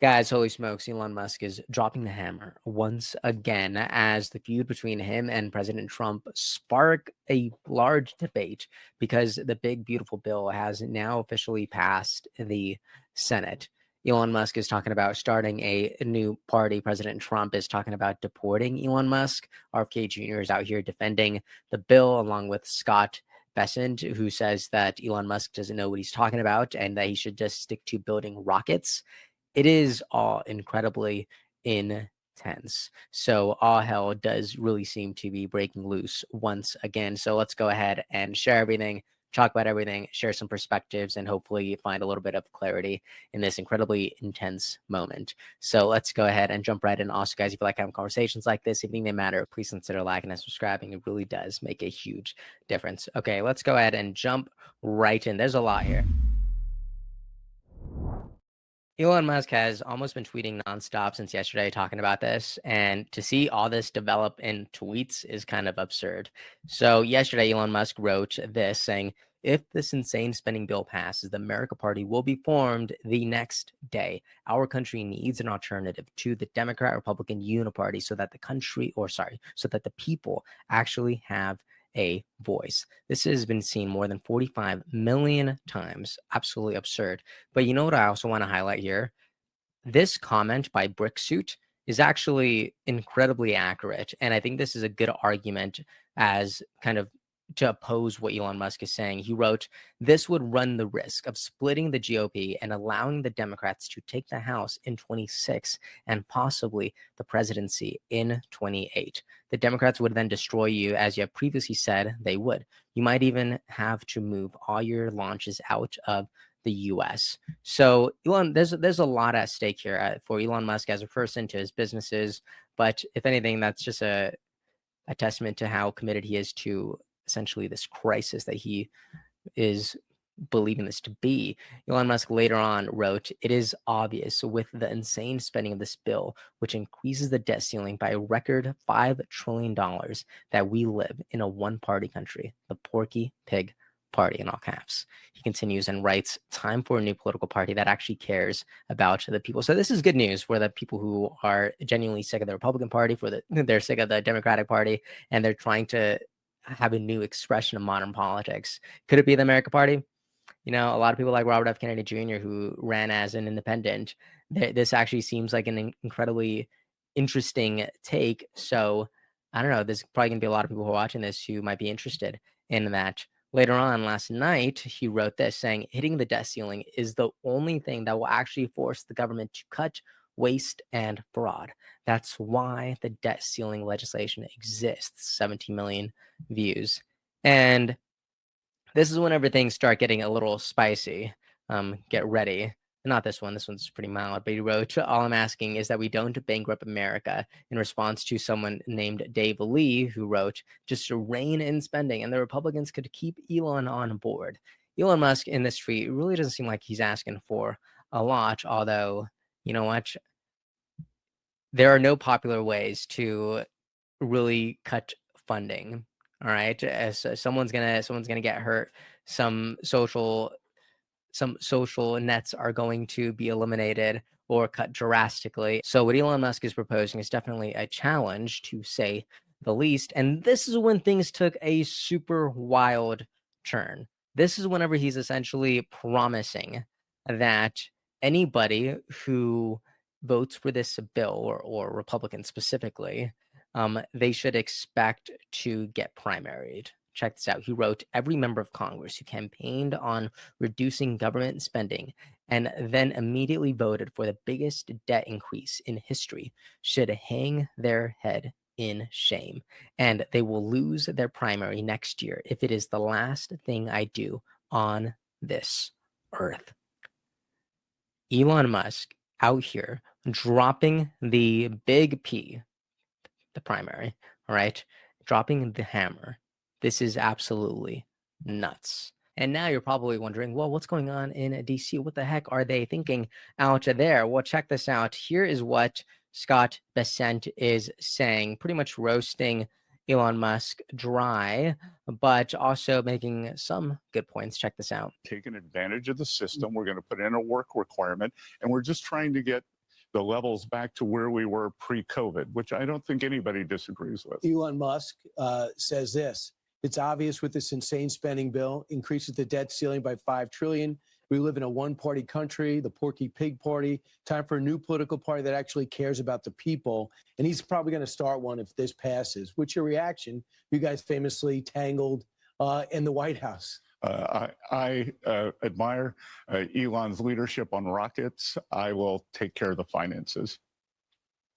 Guys, holy smokes, Elon Musk is dropping the hammer once again as the feud between him and President Trump spark a large debate because the big, beautiful bill has now officially passed the Senate. Elon Musk is talking about starting a new party. President Trump is talking about deporting Elon Musk. RFK Jr. is out here defending the bill along with Scott Bessent, who says that Elon Musk doesn't know what he's talking about and that he should just stick to building rockets. It is all incredibly intense. So all hell does really seem to be breaking loose once again. So let's go ahead and share everything, talk about everything, share some perspectives, and hopefully find a little bit of clarity in this incredibly intense moment. So let's go ahead and jump right in. Also, guys, if you like having conversations like this, if you think they matter, please consider liking and subscribing. It really does make a huge difference. Okay, let's go ahead and jump right in. There's a lot here. Elon Musk has almost been tweeting nonstop since yesterday talking about this, and to see all this develop in tweets is kind of absurd. So yesterday, Elon Musk wrote this saying, if this insane spending bill passes, the America Party will be formed the next day. Our country needs an alternative to the Democrat-Republican uniparty so that so that the people actually have a voice. This has been seen more than 45 million times. Absolutely absurd. But you know what I also want to highlight here? This comment by Bricksuit is actually incredibly accurate. And I think this is a good argument as kind of to oppose what Elon Musk is saying. He wrote, this would run the risk of splitting the GOP and allowing the Democrats to take the House in 26 and possibly the presidency in 28. The Democrats would then destroy you, as you have previously said they would. You might even have to move all your launches out of the US. So Elon, there's a lot at stake here for Elon Musk as a person, to his businesses. But if anything, that's just a testament to how committed he is to essentially this crisis that he is believing this to be. Elon Musk later on wrote, it is obvious with the insane spending of this bill, which increases the debt ceiling by a record $5 trillion, that we live in a one-party country, the Porky Pig Party in all caps. He continues and writes, time for a new political party that actually cares about the people. So this is good news for the people who are genuinely sick of the Republican Party, they're sick of the Democratic Party, and they're trying to have a new expression of modern politics. Could it be the American Party? You know, a lot of people like Robert F. Kennedy Jr., who ran as an independent, this actually seems like an incredibly interesting take. So I don't know, there's probably going to be a lot of people who are watching this who might be interested in that. Later on last night, he wrote this saying, hitting the debt ceiling is the only thing that will actually force the government to cut waste and fraud. That's why the debt ceiling legislation exists. 17 million views. And this is whenever things start getting a little spicy. Get ready. Not this one. This one's pretty mild. But he wrote, all I'm asking is that we don't bankrupt America, in response to someone named Dave Lee, who wrote, just to rein in spending and the Republicans could keep Elon on board. Elon Musk in this tweet really doesn't seem like he's asking for a lot, although, you know what? There are no popular ways to really cut funding. All right, as someone's gonna get hurt. Some social nets are going to be eliminated or cut drastically. So what Elon Musk is proposing is definitely a challenge, to say the least. And this is when things took a super wild turn. This is whenever he's essentially promising that anybody who votes for this bill, or Republicans specifically, they should expect to get primaried. Check this out. He wrote, every member of Congress who campaigned on reducing government spending and then immediately voted for the biggest debt increase in history should hang their head in shame, and they will lose their primary next year if it is the last thing I do on this earth. Elon Musk out here dropping the big P, the primary, all right, dropping the hammer. This is absolutely nuts. And now you're probably wondering, well, what's going on in DC? What the heck are they thinking out there? Well, check this out. Here is what Scott Bessent is saying, pretty much roasting Elon Musk dry, but also making some good points. Check this out. Taking advantage of the system. We're going to put in a work requirement, and we're just trying to get the levels back to where we were pre-COVID, which I don't think anybody disagrees with. Elon Musk says this: it's obvious with this insane spending bill, increases the debt ceiling by $5 trillion. We live in a one-party country, the Porky Pig Party. Time for a new political party that actually cares about the people. And he's probably going to start one if this passes. What's your reaction? You guys famously tangled in the White House. I admire Elon's leadership on rockets. I will take care of the finances.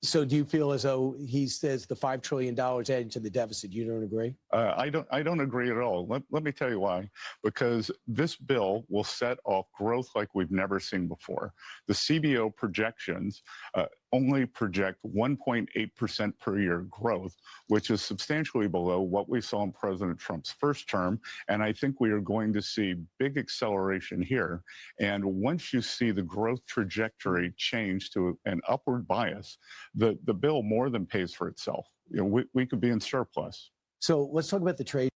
So do you feel as though he says the $5 trillion added to the deficit? You don't agree? I don't agree at all. Let me tell you why. Because this bill will set off growth like we've never seen before. The CBO projections only project 1.8% per year growth, which is substantially below what we saw in President Trump's first term. And I think we are going to see big acceleration here. And once you see the growth trajectory change to an upward bias, the bill more than pays for itself. You know, we could be in surplus. So let's talk about the trade.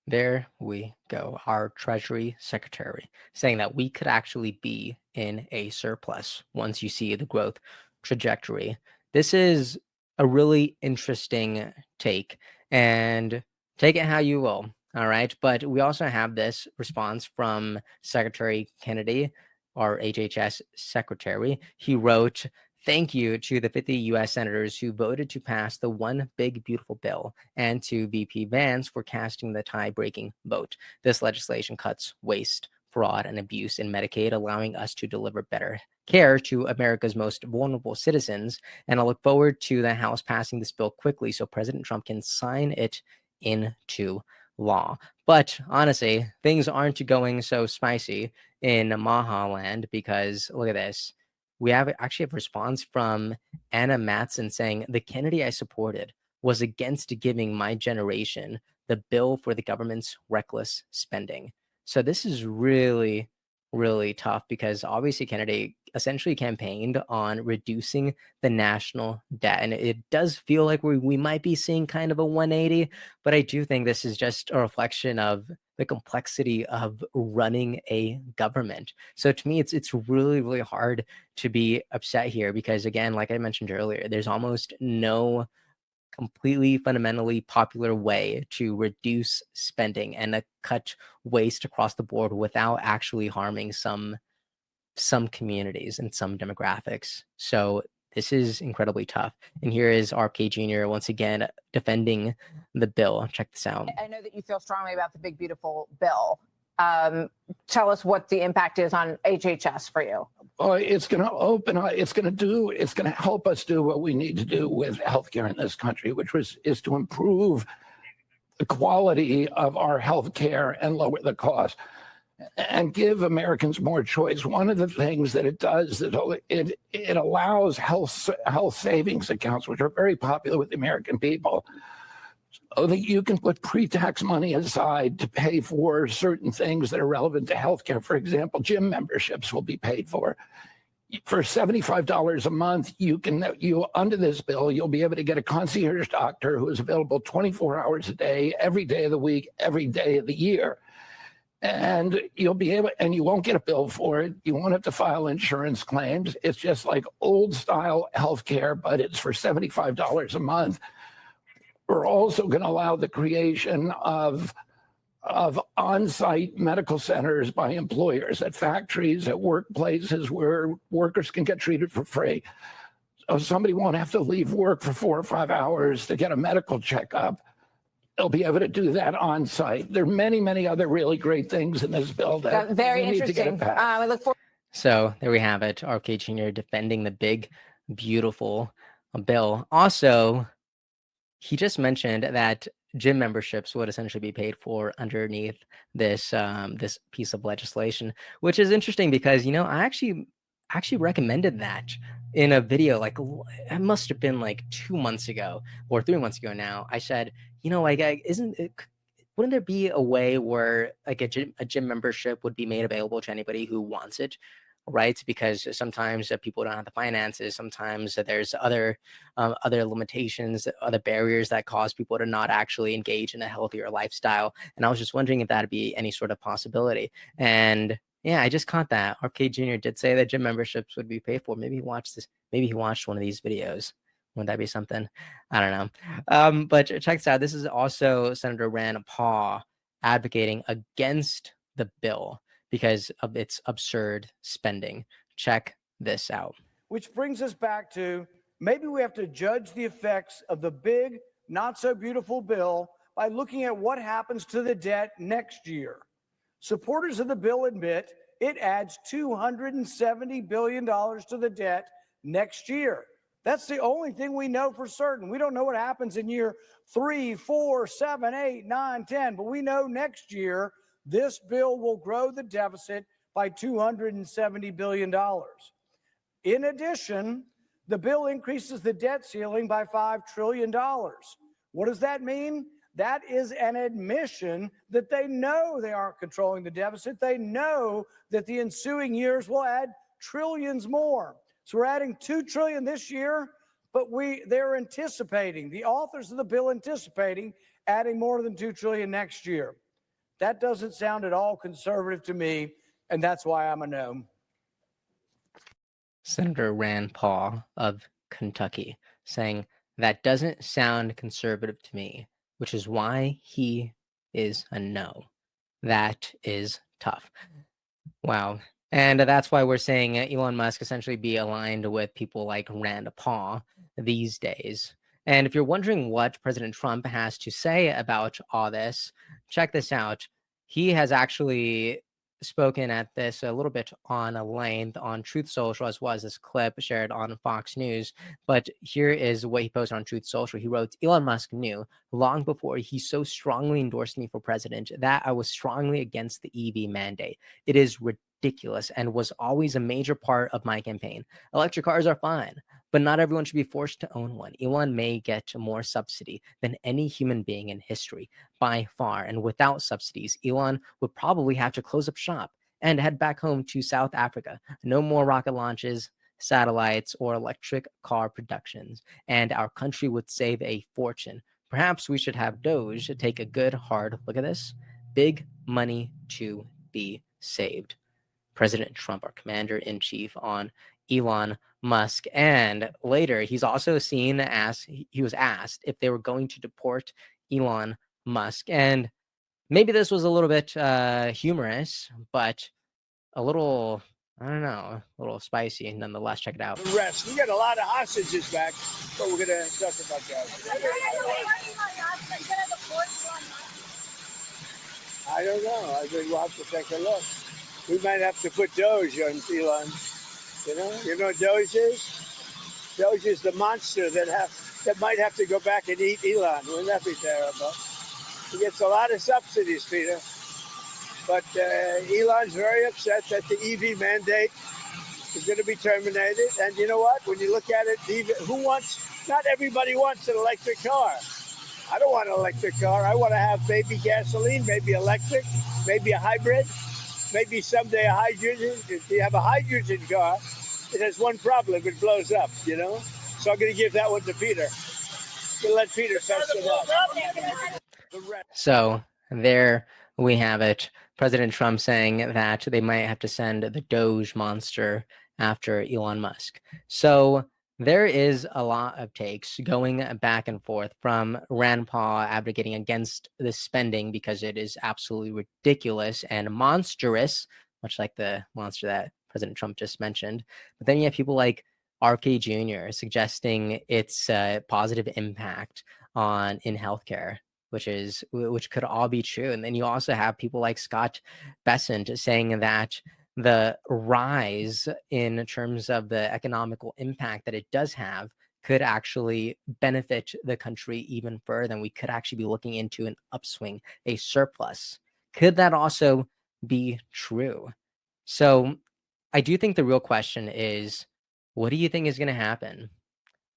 There we go. Our Treasury Secretary saying that we could actually be in a surplus once you see the growth trajectory. This is a really interesting take, and take it how you will. All right. But we also have this response from Secretary Kennedy, our HHS secretary. He wrote, "Thank you to the 50 U.S. senators who voted to pass the One Big Beautiful Bill and to VP Vance for casting the tie-breaking vote. This legislation cuts waste, fraud, and abuse in Medicaid, allowing us to deliver better care to America's most vulnerable citizens. And I look forward to the House passing this bill quickly so President Trump can sign it into law." But honestly, things aren't going so spicy in Maha land, because look at this. We actually have a response from Anna Matson saying, "The Kennedy I supported was against giving my generation the bill for the government's reckless spending." So this is really, really tough, because obviously Kennedy essentially campaigned on reducing the national debt. And it does feel like we might be seeing kind of a 180, but I do think this is just a reflection of the complexity of running a government. So to me, it's really, really hard to be upset here, because again, like I mentioned earlier, there's almost no completely fundamentally popular way to reduce spending and cut waste across the board without actually harming some communities and some demographics. So this is incredibly tough. And here is RK Jr. once again defending the bill. Check this out. I know that you feel strongly about the Big Beautiful Bill. Tell us what the impact is on HHS for you. It's going to open. It's going to help us do what we need to do with healthcare in this country, which is to improve the quality of our healthcare and lower the cost and give Americans more choice. One of the things that it does is it allows health savings accounts, which are very popular with the American people, so that you can put pre-tax money aside to pay for certain things that are relevant to healthcare. For example, gym memberships will be paid for. For $75 a month, under this bill, you'll be able to get a concierge doctor who is available 24 hours a day, every day of the week, every day of the year. And you'll be able, and you won't get a bill for it. You won't have to file insurance claims. It's just like old style healthcare, but it's for $75 a month. We're also going to allow the creation of on-site medical centers by employers at factories, at workplaces where workers can get treated for free. So somebody won't have to leave work for 4 or 5 hours to get a medical checkup. They'll be able to do that on site. There are many, many other really great things in this bill that very we need to get it interesting. passed. I look forward. So there we have it. RK Jr. defending the Big Beautiful Bill. Also, he just mentioned that gym memberships would essentially be paid for underneath this this piece of legislation, which is interesting because, you know, I actually recommended that in a video, like it must have been like 2 months ago or 3 months ago now. I said, you know, like, wouldn't there be a way where like a gym membership would be made available to anybody who wants it? Right, because sometimes people don't have the finances. Sometimes there's other limitations, other barriers that cause people to not actually engage in a healthier lifestyle. And I was just wondering if that'd be any sort of possibility. And yeah, I just caught that RK Jr. did say that gym memberships would be paid for. Maybe watch Maybe he watched one of these videos. Wouldn't that be something? I don't know. But check this out. This is also Senator Rand Paul advocating against the bill because of its absurd spending. Check this out. Which brings us back to maybe we have to judge the effects of the big, not so beautiful bill by looking at what happens to the debt next year. Supporters of the bill admit it adds $270 billion to the debt next year. That's the only thing we know for certain. We don't know what happens in year 3, 4, 7, 8, 9, 10, but we know next year this bill will grow the deficit by $270 billion. In addition, the bill increases the debt ceiling by $5 trillion. What does that mean? That is an admission that they know they aren't controlling the deficit. They know that the ensuing years will add trillions more. So we're adding $2 trillion this year, but they're anticipating, the authors of the bill anticipating adding more than $2 trillion next year. That doesn't sound at all conservative to me, and that's why I'm a no. Senator Rand Paul of Kentucky saying that doesn't sound conservative to me, which is why he is a no. That is tough. Wow. And that's why we're saying Elon Musk essentially be aligned with people like Rand Paul these days. And if you're wondering what President Trump has to say about all this, check this out. He has actually spoken at this a little bit on a length on Truth Social, as well as this clip shared on Fox News. But here is what he posted on Truth Social. He wrote, Elon Musk knew long before he so strongly endorsed me for president that I was strongly against the EV mandate. It is ridiculous and was always a major part of my campaign. Electric cars are fine, but not everyone should be forced to own one. Elon may get more subsidy than any human being in history by far. And without subsidies, Elon would probably have to close up shop and head back home to South Africa. No more rocket launches, satellites, or electric car productions. And our country would save a fortune. Perhaps we should have Doge take a good hard look at this. Big money to be saved. President Trump, our commander-in-chief on Elon Musk. And later, he's also seen as he was asked if they were going to deport Elon Musk. And maybe this was a little bit humorous, but a little, I don't know, a little spicy nonetheless. Check it out. The rest. We got a lot of hostages back, but we're going to talk about that. I don't know. I think we'll have to take a look. We might have to put Doge on Elon. You know what Doge is? Doge is the monster that might have to go back and eat Elon. Wouldn't that be terrible? He gets a lot of subsidies, Peter. But Elon's very upset that the EV mandate is going to be terminated. And you know what? When you look at it, not everybody wants an electric car. I don't want an electric car. I want to have maybe gasoline, maybe electric, maybe a hybrid, maybe someday a hydrogen. If you have a hydrogen car, it has one problem. It blows up, So I'm going to give that one to Peter. I'm going to let Peter fess it up. So there we have it. President Trump saying that they might have to send the Doge monster after Elon Musk. So there is a lot of takes going back and forth from Rand Paul advocating against this spending because it is absolutely ridiculous and monstrous, much like the monster that President Trump just mentioned. But then you have people like RK Jr. suggesting its positive impact in healthcare, which could all be true. And then you also have people like Scott Bessent saying that the rise in terms of the economical impact that it does have could actually benefit the country even further. And we could actually be looking into an upswing, a surplus. Could that also be true? So I do think the real question is, what do you think is going to happen?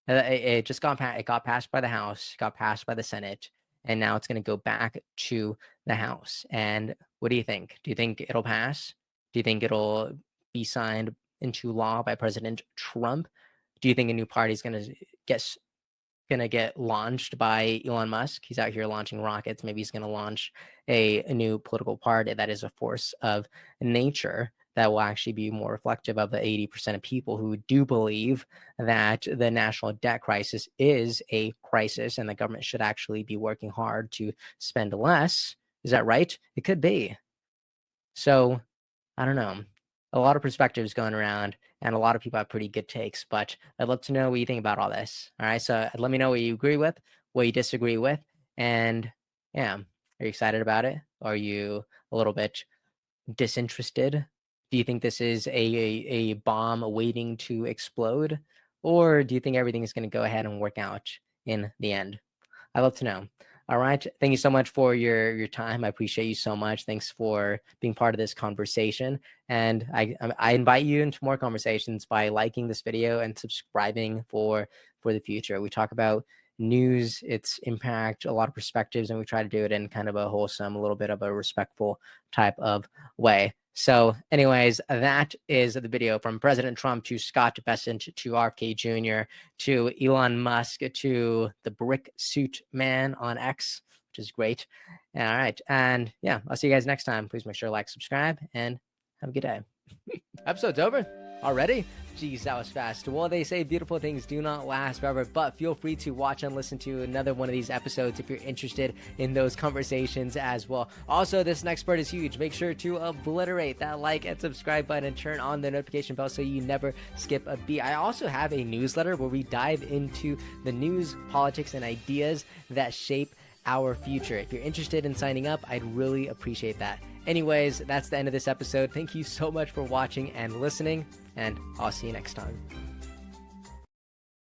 It just got passed by the House, got passed by the Senate, and now it's going to go back to the House. And what do you think? Do you think it'll pass? Do you think it'll be signed into law by President Trump? Do you think a new party is going to get launched by Elon Musk? He's out here launching rockets. Maybe he's going to launch a new political party that is a force of nature. that will actually be more reflective of the 80% of people who do believe that the national debt crisis is a crisis and the government should actually be working hard to spend less. Is that right? It could be. So I don't know. A lot of perspectives going around, and a lot of people have pretty good takes, but I'd love to know what you think about all this. All right. So let me know what you agree with, what you disagree with. And yeah, are you excited about it? Are you a little bit disinterested? Do you think this is a bomb waiting to explode? Or do you think everything is going to go ahead and work out in the end? I'd love to know. All right. Thank you so much for your time. I appreciate you so much. Thanks for being part of this conversation. And I invite you into more conversations by liking this video and subscribing for the future. We talk about news, its impact, a lot of perspectives, and we try to do it in kind of a wholesome, a little bit of a respectful type of way. So anyways, that is the video from President Trump to Scott Bessent to RFK Jr. to Elon Musk to the brick suit man on X, which is great. All right. And yeah, I'll see you guys next time. Please make sure to like, subscribe, and have a good day. Episode's over already? Geez, that was fast. Well, they say beautiful things do not last forever, but feel free to watch and listen to another one of these episodes if you're interested in those conversations as well. Also, this next part is huge. Make sure to obliterate that like and subscribe button and turn on the notification bell so you never skip a beat. I also have a newsletter where we dive into the news, politics, and ideas that shape our future. If you're interested in signing up, I'd really appreciate that. Anyways, that's the end of this episode. Thank you so much for watching and listening, and I'll see you next time.